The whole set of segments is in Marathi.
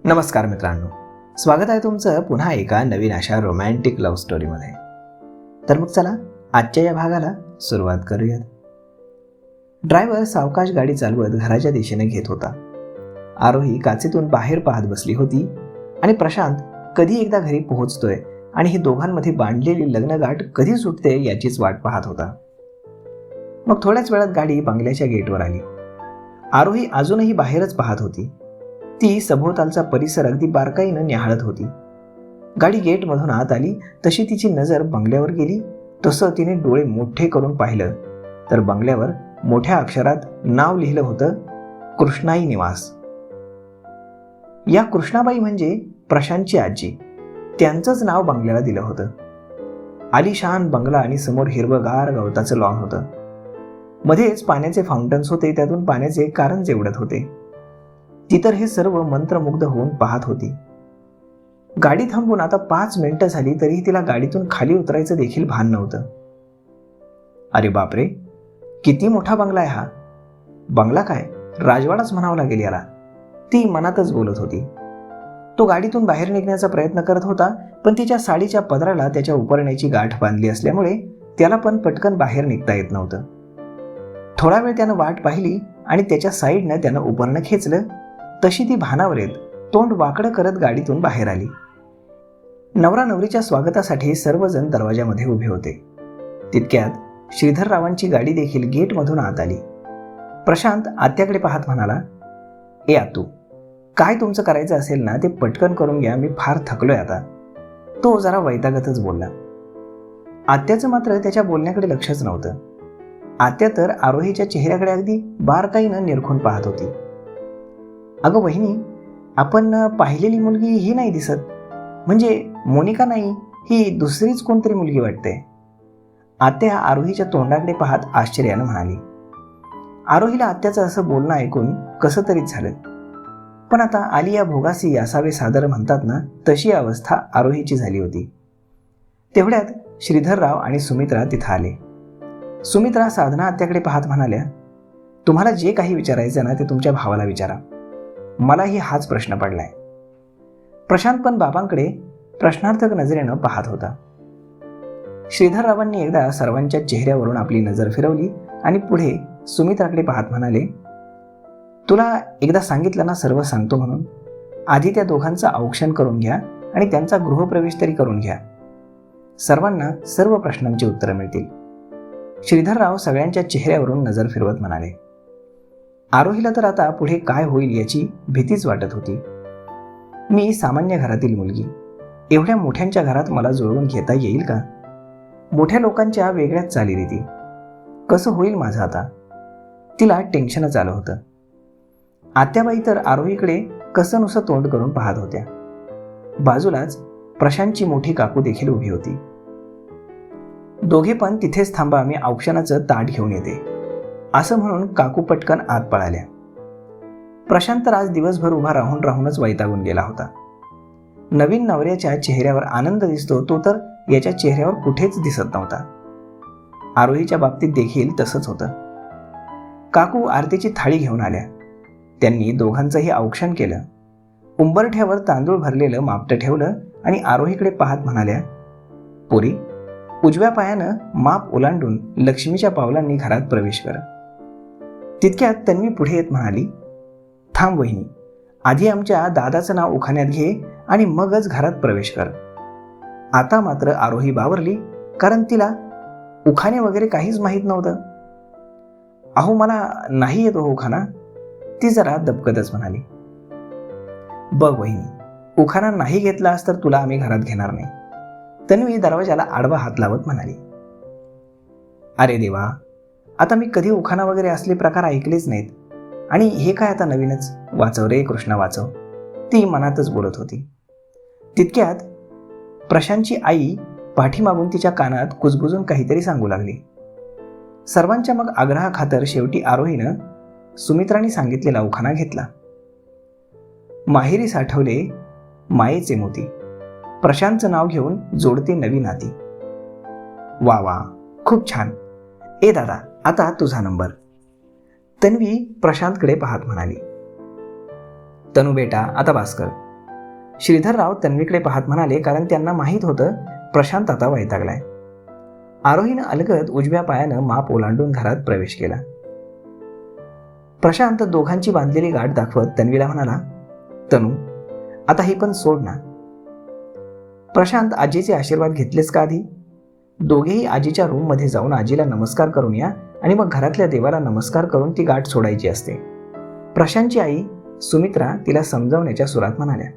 नमस्कार मित्रांनो, स्वागत आहे तुमचं पुन्हा एका नवीन अशा रोमॅन्टिक लव्ह स्टोरीमध्ये. तर मग चला आजच्या या भागाला सुरुवात करूयात. ड्रायव्हर सावकाश गाडी चालवत घराच्या दिशेने घेत होता. आरोही काचेतून बाहेर पाहत बसली होती आणि प्रशांत कधी एकदा घरी पोहोचतोय आणि ही दोघांमध्ये बांधलेली लग्नगाठ कधी सुटते याचीच वाट पाहत होता. मग थोड्याच वेळात गाडी बंगल्याच्या गेटवर आली. आरोही अजूनही बाहेरच पाहत होती. ती सभोवतालचा परिसर अगदी बारकाईनं न्याहाळत होती. गाडी गेटमधून आत आली तशी तिची नजर बंगल्यावर गेली. तसं तिने डोळे मोठे करून पाहिलं तर बंगल्यावर मोठ्या अक्षरात नाव लिहिलं होतं, कृष्णाई निवास. या कृष्णाबाई म्हणजे प्रशांतची आजी. त्यांचंच नाव बंगल्याला दिलं होतं. आलिशान बंगला आणि समोर हिरवंगार गवताचं लॉन होतं. मध्येच पाण्याचे फाउंटन्स होते, त्यातून पाण्याचे कारंजे उडत होते. ती तर हे सर्व मंत्रमुग्ध होऊन पाहत होती. गाडी थांबून आता 5 मिनिटं झाली तरी तिला गाडीतून खाली उतरायचं देखील भान नव्हतं. अरे बापरे, किती मोठा बंगला आहे हा. बंगला काय, राजवाडाच म्हणावं लागेल याला, ती मनातच बोलत होती. तो गाडीतून बाहेर निघण्याचा प्रयत्न करत होता, पण तिच्या साडीच्या पदराला त्याच्या उपरण्याची गाठ बांधली असल्यामुळे त्याला पण पटकन बाहेर निघता येत नव्हतं. थोडा वेळ त्यानं वाट पाहिली आणि त्याच्या साईडनं त्यानं उपरणं खेचलं. तशी ती भानावर येत तोंड वाकडं करत गाडीतून बाहेर आली. नवरा नवरीच्या स्वागतासाठी सर्वजण दरवाजामध्ये उभे होते. तितक्यात श्रीधररावांची गाडी देखील गेटमधून आत आली. प्रशांत आत्याकडे पाहत म्हणाला, ए आतू, काय तुमचं करायचं असेल ना ते पटकन करून घ्या, मी फार थकलोय आता. तो जरा वैतागतच बोलला. आत्याचं मात्र त्याच्या बोलण्याकडे लक्षच नव्हतं. आत्या तर आरोहीच्या चेहऱ्याकडे अगदी बारकाईनं निरखून पाहत होती. अगं वहिनी, आपण पाहिलेली मुलगी ही नाही दिसत. म्हणजे मोनिका नाही, ही दुसरीच कोणतरी मुलगी वाटते. आत्या आरोहीच्या तोंडाकडे पाहत आश्चर्यानं म्हणाली. आरोहीला आत्याचं असं बोलणं ऐकून कसं तरीच झालं. पण आता आलिया भोगासी असावे सादर म्हणतात ना, तशी अवस्था आरोहीची झाली होती. तेवढ्यात श्रीधरराव आणि सुमित्रा तिथं आले. सुमित्रा साधना आत्याकडे पाहत म्हणाल्या, तुम्हाला जे काही विचारायचं ना ते तुमच्या भावाला विचारा. मलाही हाच प्रश्न पडलाय. प्रशांत पण बाबांकडे प्रश्नार्थक नजरेनं पाहत होता. श्रीधररावांनी एकदा सर्वांच्या चेहऱ्यावरून आपली नजर फिरवली आणि पुढे सुमित्राकडे पाहत म्हणाले, तुला एकदा सांगितलं ना सर्व सांगतो म्हणून. आधी त्या दोघांचं औक्षण करून घ्या आणि त्यांचा गृहप्रवेश तरी करून घ्या. सर्वांना सर्व प्रश्नांची उत्तरं मिळतील. श्रीधरराव सगळ्यांच्या चेहऱ्यावरून नजर फिरवत म्हणाले. आरोहीला तर आता पुढे काय होईल याची भीतीच वाटत होती. मी सामान्य घरातील मुलगी, एवढ्या मोठ्यांच्या घरात मला जुळवून घेता येईल का? मोठ्या लोकांच्या वेगळ्याच चालीरीती. कसं होईल माझं आता? तिला टेन्शनच आलं होतं. आत्याबाई तर आरोहीकडे कसं नुसतं तोंड करून पाहत होत्या. बाजूलाच प्रशांतची मोठी काकू देखील उभी होती. दोघे पण तिथेच थांबा, मी औक्षणाचं ताट घेऊन येते, असं म्हणून काकू पटकन आत पळाल्या. प्रशांत तर आज दिवसभर उभा राहूनच वैतागून गेला होता. नवीन नवऱ्याच्या चेहऱ्यावर आनंद दिसतो, तो तर याच्या चेहऱ्यावर कुठेच दिसत नव्हता. आरोहीच्या बाबतीत देखील तसंच होतं. काकू आरतीची थाळी घेऊन आल्या. त्यांनी दोघांचंही औक्षण केलं. उंबरठ्यावर तांदूळ भरलेलं मापटं ठेवलं आणि आरोहीकडे पाहत म्हणाल्या, पोरी, उजव्या पायानं माप ओलांडून लक्ष्मीच्या पावलांनी घरात प्रवेश कर. तितक्यात तन्वी पुढे येत म्हणाली, थांब वहिनी, आधी आमच्या दादाचं नाव उखाण्यात घे आणि मगच घरात प्रवेश कर. आता मात्र आरोही बावरली, कारण तिला उखाणे वगैरे काहीच माहीत नव्हतं. अहो, मला नाही येतो उखाणा, ती जरा दबकतच म्हणाली. बघ वहिनी, उखाणा नाही घेतलास तर तुला आम्ही घरात घेणार नाही. तन्वी दरवाजाला आडवा हात लावत म्हणाली. अरे देवा, आता मी कधी उखाणा वगैरे असले प्रकार ऐकलेच नाहीत, आणि हे काय आता नवीनच. वाचव रे कृष्णा वाचव, ती मनातच बोलत होती. तितक्यात प्रशांतची आई पाठीमागून तिच्या कानात कुजबुजून काहीतरी सांगू लागली. सर्वांच्या मग आग्रहाखातर शेवटी आरोहीनं सुमित्रांनी सांगितलेला उखाणा घेतला. माहेरी साठवले मायेचे मोती, प्रशांतचं नाव घेऊन जोडते नवी नाती. वा वा, खूप छान. ए दादा, आता तुझा नंबर. तन्वी प्रशांतकडे पाहत म्हणाली. तनू बेटा, आता बास कर. श्रीधरराव तन्वीकडे पाहत म्हणाले, कारण त्यांना माहीत होतं प्रशांत आता वैतागलाय. आरोहीनं अलगद उजव्या पायानं माप ओलांडून घरात प्रवेश केला. प्रशांत दोघांची बांधलेली गाठ दाखवत तन्वीला म्हणाला, तनू, आता ही पण सोड ना. प्रशांत आजीचे आशीर्वाद घेतलेस का आधी? दोघेही आजीच्या रूममध्ये जाऊन आजीला नमस्कार करून या आणि मग घरातल्या देवाला नमस्कार करून ती गाठ सोडायची असते. प्रशांतची आई सुमित्रा तिला समजावण्याच्या सुरात म्हणाल्या.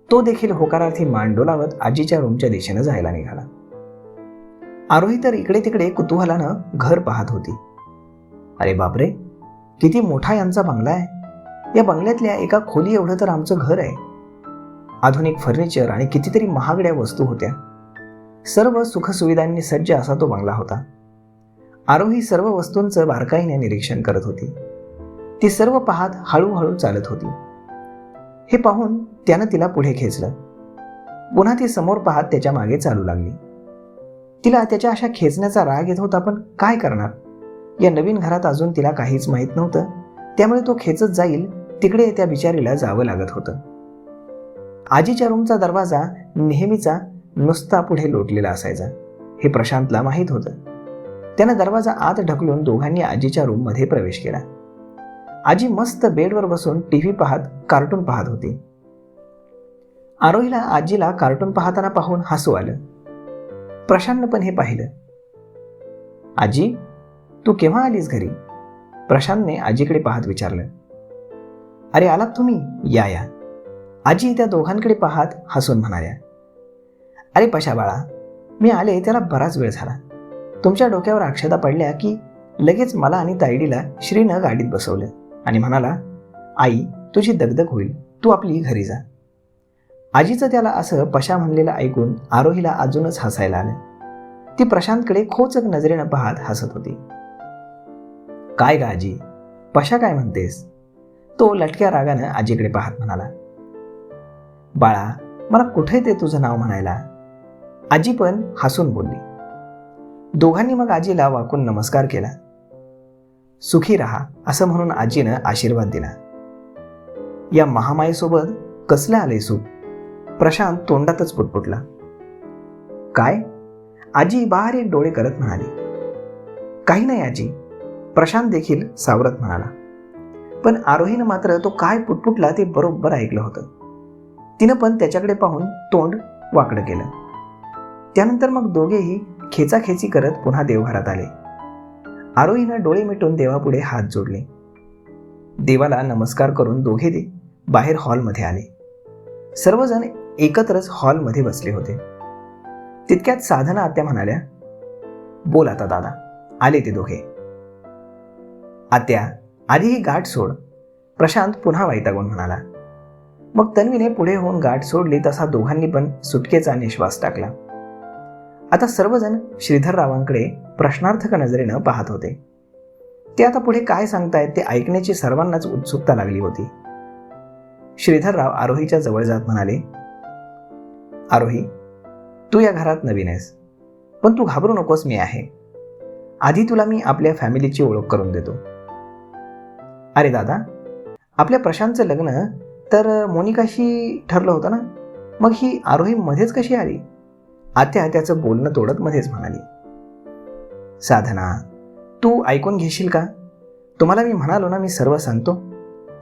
तो देखील होकारार्थी मान डोलावत आजीच्या रूमच्या दिशेनं जायला निघाला. आरोही तर इकडे तिकडे कुतूहलानं घर पाहत होती. अरे बापरे, किती मोठा यांचा बंगला आहे. या बंगल्यातल्या एका खोली एवढं तर आमचं घर आहे. आधुनिक फर्निचर आणि कितीतरी महागड्या वस्तू होत्या. सर्व सुखसुविधांनी सज्ज असा तो बंगला होता. आरोही सर्व वस्तूंचं बारकाईने निरीक्षण करत होती. ती सर्व पाहत हळूहळू चालत होती. हे पाहून त्यानं तिला पुढे खेचलं. पुन्हा ती समोर पाहत त्याच्या मागे चालू लागली. तिला त्याच्या अशा खेचण्याचा राग येत होता, पण काय करणार. या नवीन घरात अजून तिला काहीच माहीत नव्हतं, त्यामुळे तो खेचत जाईल तिकडे त्या बिचारीला जावं लागत होतं. आजीच्या रूमचा दरवाजा नेहमीचा नुसता पुढे लोटलेला असायचा, हे प्रशांतला माहीत होतं. त्यानं दरवाजा आत ढकलून दोघांनी आजीच्या रूममध्ये प्रवेश केला. आजी मस्त बेडवर बसून टीव्ही पाहत कार्टून पाहत होती. आरोहीला आजीला कार्टून पाहताना पाहून हसू आलं. प्रशांतनं पण हे पाहिलं. आजी, तू केव्हा आलीस घरी? प्रशांतने आजीकडे पाहत विचारलं. अरे आलात तुम्ही, या या. आजी त्या दोघांकडे पाहत हसून म्हणाल्या. अरे पशा बाळा, मी आले त्याला बराच वेळ झाला. तुमच्या डोक्यावर अक्षता पडल्या की लगेच मला आणि तायडीला श्रीनं गाडीत बसवलं आणि म्हणाला, आई तुझी दगदग होईल, तू आपली घरी जा. आजीचं त्याला असं पशा म्हणलेलं ऐकून आरोहीला अजूनच हसायला आलं. ती प्रशांतकडे खोचक नजरेनं पाहत हसत होती. काय ग आजी, पशा काय म्हणतेस? तो लटक्या रागानं आजीकडे पाहत म्हणाला. बाळा, मला कुठे ते तुझं नाव म्हणायला. आजी पण हसून बोलली. दोघांनी मग आजीला वाकून नमस्कार केला. सुखी राहा असं म्हणून आजीनं आशीर्वाद दिला. या महामाईसोबत कसलं आलंय सुख? प्रशांत तोंडातच पुटपुटला. काय? आजी बारीक डोळे करत म्हणाली. काही नाही आजी, प्रशांत देखील सावरत म्हणाला. पण आरोहीनं मात्र तो काय पुटपुटला ते बरोबर ऐकलं होतं. तिनं पण त्याच्याकडे पाहून तोंड वाकडं केलं. त्यानंतर मग दोघेही खेचाखेची करत पुन्हा देवघरात आले. आरोहीनं डोळे मिटून देवापुढे हात जोडले. देवाला नमस्कार करून दोघे बाहेर हॉलमध्ये आले. सर्वजण एकत्रच हॉलमध्ये बसले होते. तितक्यात साधना आत्या म्हणाल्या, बोल आता दादा. आले ते दोघे. आत्या, आधी ही गाठ सोड, प्रशांत पुन्हा वैतागून म्हणाला. मग तन्वीने पुढे होऊन गाठ सोडली तसा दोघांनी पण सुटकेचा निश्वास टाकला. आता सर्वजण श्रीधररावांकडे प्रश्नार्थक नजरेनं पाहत होते. ते आता पुढे काय सांगतायत ते ऐकण्याची सर्वांनाच उत्सुकता लागली होती. श्रीधरराव आरोहीच्या जवळ जात म्हणाले, आरोही, तू या घरात नवीन आहेस, पण तू घाबरू नकोस, मी आहे. आधी तुला मी आपल्या फॅमिलीची ओळख करून देतो. अरे दादा, आपल्या प्रशांतचं लग्न तर मोनिकाशी ठरलं होतं ना, मग ही आरोही मध्येच कशी आली? आत्या त्याचं बोलणं तोडत मध्येच म्हणाली. साधना, तू ऐकून घेशील का? तुम्हाला मी म्हणालो ना, मी सर्व सांगतो.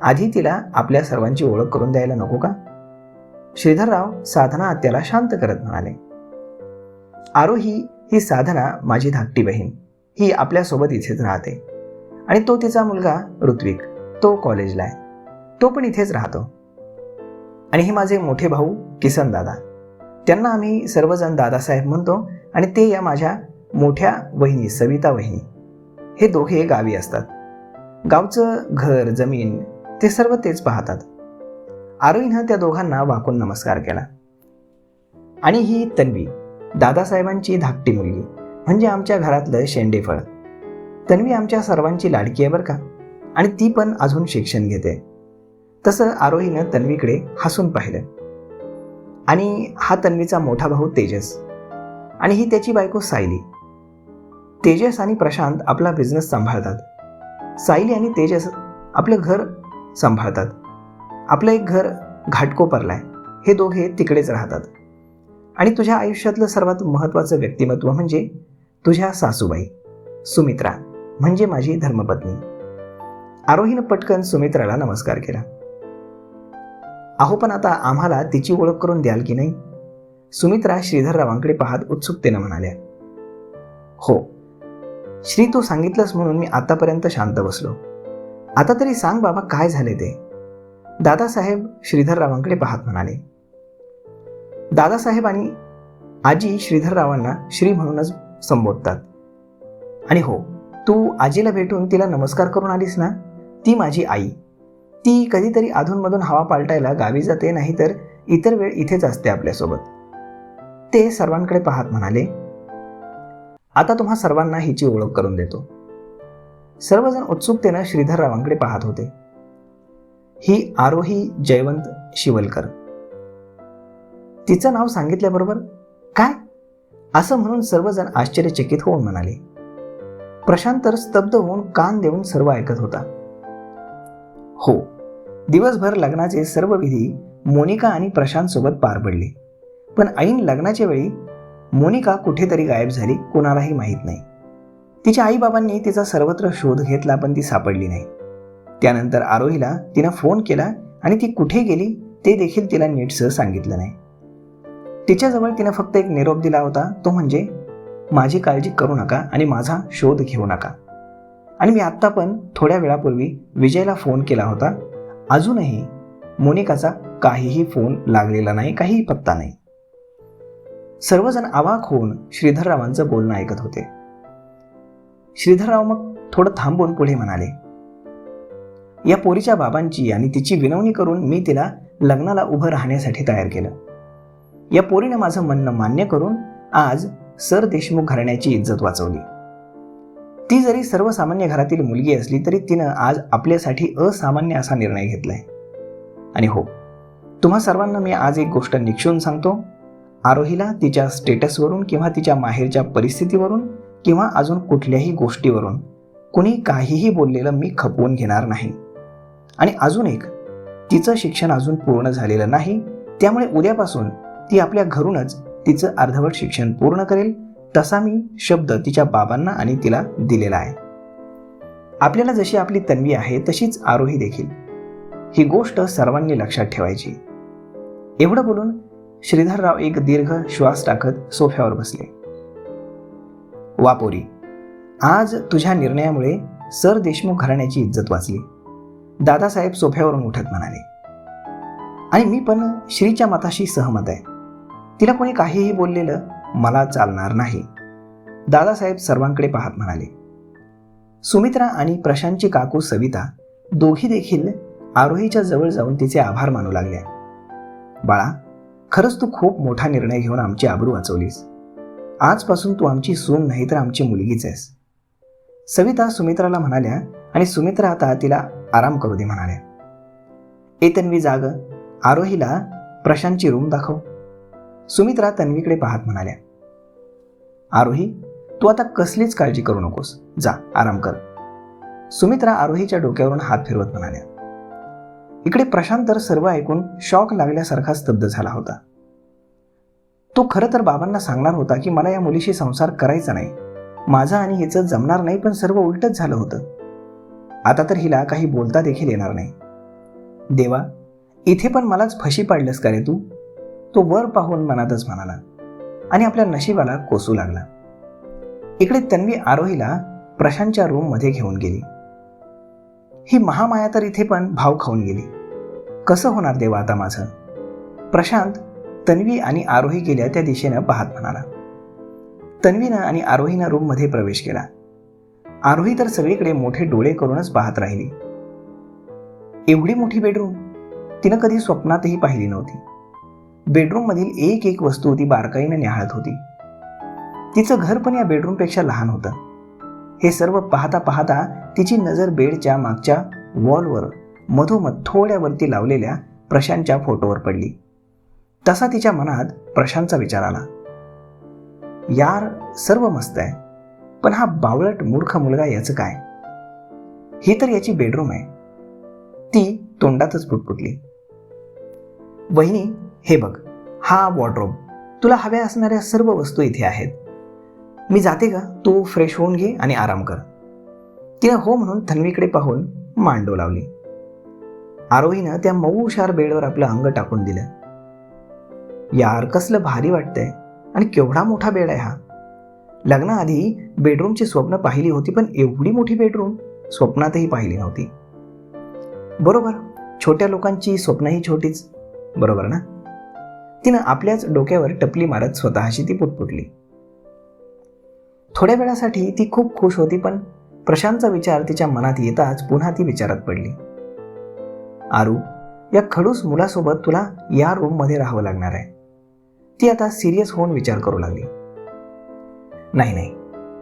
आधी तिला आपल्या सर्वांची ओळख करून द्यायला नको का? श्रीधरराव साधना आत्याला शांत करत म्हणाले. आरोही ही साधना माझी धाकटी बहीण. ही आपल्यासोबत इथेच राहते आणि तो तिचा मुलगा ऋत्विक, तो कॉलेजला आहे, तो पण इथेच राहतो. आणि हे माझे मोठे भाऊ किसन दादा, त्यांना आम्ही सर्वजण दादासाहेब म्हणतो. आणि ते या माझ्या मोठ्या वहिनी सविता वहिनी, हे दोघे गावी असतात. गावचं घर जमीन ते सर्व तेच पाहतात. आरोहीनं त्या दोघांना वाकून नमस्कार केला. आणि ही तन्वी, दादासाहेबांची धाकटी मुलगी, म्हणजे आमच्या घरातलं शेंडेफळ. तन्वी आमच्या सर्वांची लाडकी आहे बरं का, आणि ती पण अजून शिक्षण घेते. तसं आरोहीनं तन्वीकडे हसून पाहिलं. आणि हा तन्वीचा मोठा भाऊ तेजस, आणि ही त्याची बायको सायली. तेजस आणि प्रशांत आपला बिझनेस सांभाळतात. सायली आणि तेजस आपलं घर सांभाळतात. आपलं एक घर घाटकोपरला आहे, हे दोघे तिकडेच राहतात आणि तुझ्या आयुष्यातलं सर्वात महत्त्वाचं व्यक्तिमत्व म्हणजे तुझ्या सासूबाई सुमित्रा, म्हणजे माझी धर्मपत्नी. आरोहीनं पटकन सुमित्राला नमस्कार केला. अहो, पण आता आम्हाला तिची ओळख करून द्याल की नाही? सुमित्रा श्रीधररावांकडे पाहत उत्सुकतेनं म्हणाल्या. हो श्री, तू सांगितलंस म्हणून मी आतापर्यंत शांत बसलो. आता तरी सांग बाबा, काय झाले ते? दादासाहेब श्रीधररावांकडे पाहत म्हणाले. दादासाहेब आणि आजी श्रीधररावांना श्री म्हणूनच संबोधतात. आणि हो, तू आजीला भेटून तिला नमस्कार करून आलीस ना, ती माझी आई. ती कधीतरी अधूनमधून हवा पालटायला गावी जाते, नाहीतर इतर वेळ इथेच असते आपल्यासोबत. ते सर्वांकडे पाहत म्हणाले. आता तुम्हा सर्वांना हिची ओळख करून देतो. सर्वजण उत्सुकतेनं श्रीधररावांकडे पाहत होते. ही आरोही जयवंत शिवलकर. तिचं नाव सांगितल्याबरोबर काय, असं म्हणून सर्वजण आश्चर्यचकित होऊन म्हणाले. प्रशांत तर स्तब्ध होऊन कान देऊन सर्व ऐकत होता. हो, दिवसभर लग्नाचे सर्व विधी मोनिका आणि प्रशांत सोबत पार पडले, पण ऐन लग्नाच्या वेळी मोनिका कुठेतरी गायब झाली, कोणालाही माहीत नाही. तिच्या आईबाबांनी तिचा सर्वत्र शोध घेतला, पण ती सापडली नाही. त्यानंतर आरोहीला तिनं फोन केला आणि ती कुठे गेली ते देखील तिला नीटसं सांगितलं नाही. तिच्याजवळ तिनं फक्त एक निरोप दिला होता, तो म्हणजे माझी काळजी करू नका आणि माझा शोध घेऊ नका. आणि मी आत्ता पण थोड्या वेळापूर्वी विजयला फोन केला होता. अजूनही मोनिकाचा काहीही फोन लागलेला नाही, काहीही पत्ता नाही. सर्वजण अवाक होऊन श्रीधररावांचं बोलणं ऐकत होते. श्रीधरराव मग थोडं थांबून पुढे म्हणाले. या पोरीच्या बाबांची आणि तिची विनवणी करून मी तिला लग्नाला उभं राहण्यासाठी तयार केलं. या पोरीनं माझं म्हणणं मान्य करून आज सर देशमुख घराण्याची इज्जत वाचवली. ती जरी सर्वसामान्य घरातील मुलगी असली तरी तिनं आज आपल्यासाठी असामान्य असा निर्णय घेतलाय. आणि हो, तुम्हा सर्वांना मी आज एक गोष्ट निक्षून सांगतो. आरोहीला तिच्या स्टेटसवरून किंवा तिच्या माहेरच्या परिस्थितीवरून किंवा अजून कुठल्याही गोष्टीवरून कुणी काहीही बोललेलं मी खपवून घेणार नाही. आणि अजून एक, तिचं शिक्षण अजून पूर्ण झालेलं नाही, त्यामुळे उद्यापासून ती आपल्या घरूनच तिचं अर्धवट शिक्षण पूर्ण करेल, तसा मी शब्द तिच्या बाबांना आणि तिला दिलेला आहे. आपल्याला जशी आपली तन्वी आहे तशीच आरोही देखील. ही गोष्ट सर्वांनी लक्षात ठेवायची. एवढं बोलून श्रीधरराव एक दीर्घ श्वास टाकत सोफ्यावर बसले. वा पोरी, आज तुझ्या निर्णयामुळे सर देशमुख घराण्याची इज्जत वाचली, दादासाहेब सोफ्यावरून उठत म्हणाले. आणि मी पण श्रीच्या मताशी सहमत आहे. तिला कोणी काहीही बोललेलं मला चालणार नाही, दादासाहेब सर्वांकडे पाहत म्हणाले. सुमित्रा आणि प्रशांतची काकू सविता दोघी देखील आरोहीच्या जवळ जाऊन तिचे आभार मानू लागल्या. बाळा, खरंच तू खूप मोठा निर्णय घेऊन आमची आबरू वाचवलीस. आजपासून तू आमची सून नाही तर आमची मुलगीच आहेस, सविता सुमित्राला म्हणाल्या. आणि सुमित्रा आता तिला आराम करू दे म्हणाल्या. ए तन्वी, जाग. आरोहीला प्रशांतची रूम दाखव, सुमित्रा तन्वीकडे पाहत म्हणाल्या. आरोही, तू आता कसलीच काळजी करू नकोस, जा आराम कर, सुमित्रा आरोहीच्या डोक्यावरून हात फिरवत म्हणाल्या. इकडे प्रशांत तर सर्व ऐकून शॉक लागल्यासारखा स्तब्ध झाला होता. तो खरं तर बाबांना सांगणार होता की मला या मुलीशी संसार करायचा नाही, माझं आणि हिचं जमणार नाही, पण सर्व उलटच झालं होतं. आता तर हिला काही बोलता देखील येणार नाही. देवा, इथे पण मलाच फशी पाडलंस का रे तू? तो वर पाहून मनातच म्हणाला आणि आपल्या नशिबाला कोसू लागला. इकडे तन्वी आरोहीला प्रशांतच्या रूम मध्ये घेऊन गेली. ही महामाया तर इथे पण भाव खाऊन गेली. कसं होणार देवा आता माझं? प्रशांत तन्वी आणि आरोही गेल्या त्या दिशेनं पाहत म्हणाला. तन्वीनं आणि आरोहीनं रूम मध्ये प्रवेश केला. आरोही तर सगळीकडे मोठे डोळे करूनच पाहत राहिली. एवढी मोठी बेडरूम तिनं कधी स्वप्नातही पाहिली नव्हती. बेडरूम मधील एक एक वस्तू ती बारकाईने निहाळत होती. तिचं घर पण या बेडरूमपेक्षा लहान होतं. हे सर्व पाहता पाहता तिची नजर बेडच्या मागच्या वॉलवर मधोमध थोड्यावरती लावलेल्या प्रशांतच्या फोटोवर पडली. तसा तिच्या मनात प्रशांतचा विचार आला. यार, सर्व मस्त आहे, पण हा बावळट मूर्ख मुलगा याचं काय? ही तर याची बेडरूम आहे. ती तोंडातच पुटपुटली. वहिनी, हे बघ, हा वॉर्डरोब, तुला हव्या असणाऱ्या सर्व वस्तू इथे आहेत. मी जाते का, तू फ्रेश होऊन घे आणि आराम कर. तिनं हो म्हणून तन्वीकडे पाहून मान डोलावली. आरोहीनं त्या मऊशार बेडवर आपलं अंग टाकून दिलं. यार, कसलं भारी वाटतंय आणि केवढा मोठा बेड आहे हा. लग्नाआधी बेडरूमची स्वप्न पाहिली होती, पण एवढी मोठी बेडरूम स्वप्नातही पाहिली नव्हती. बरोबर, छोट्या लोकांची स्वप्नही छोटीच, बरोबर ना? तिनं आपल्याच डोक्यावर टपली मारत स्वतःशी ती पुटपुटली. थोड्या वेळासाठी ती खूप खुश होती, पण प्रशांतचा विचार तिच्या मनात येताच पुन्हा ती विचारात पडली. आरू, या खडूस मुलासोबत तुला या रूममध्ये राहावं लागणार आहे. ती आता सिरियस होऊन विचार करू लागली. नाही,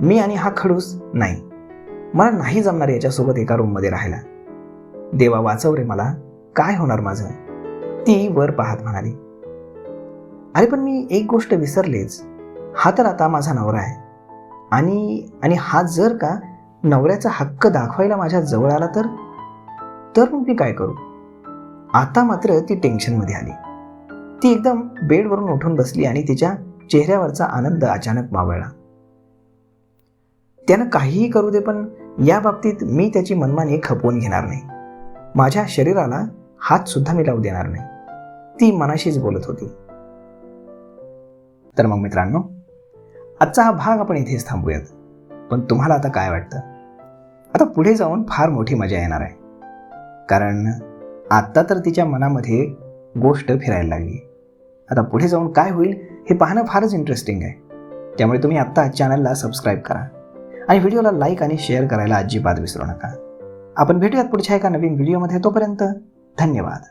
मी आणि हा खडूस नाही, मला नाही जमणार याच्यासोबत एका रूममध्ये राहायला. देवा वाचव रे मला, काय होणार माझं, ती वर पाहत म्हणाली. अरे पण मी एक गोष्ट विसरलेच, हा तर आता माझा नवरा आहे आणि हा जर का नवऱ्याचा हक्क दाखवायला माझ्या जवळ आला तर मग मी काय करू? आता मात्र ती टेन्शनमध्ये आली. ती एकदम बेडवरून उठून बसली आणि तिच्या चेहऱ्यावरचा आनंद अचानक मावळला. त्यानं काहीही करू दे, पण या बाबतीत मी त्याची मनमानी खपवून घेणार नाही. माझ्या शरीराला हात सुद्धा मी लावू देणार नाही, ती मनाशीच बोलत होती. तर मग मित्रांनो, आजचा हा भाग आपण इथेच थांबूयात. पण तुम्हाला आता काय वाटतं? आता पुढे जाऊन फार मोठी मजा येणार आहे, कारण आत्ता तर तिच्या मनामध्ये गोष्ट फिरायला लागली. आता पुढे जाऊन काय होईल हे पाहणं फारच इंटरेस्टिंग आहे. त्यामुळे तुम्ही आत्ता चॅनलला सबस्क्राईब करा आणि व्हिडिओला लाईक आणि शेअर करायला अजिबात विसरू नका. आपण भेटूयात पुढच्या एका नवीन व्हिडिओमध्ये. तोपर्यंत धन्यवाद.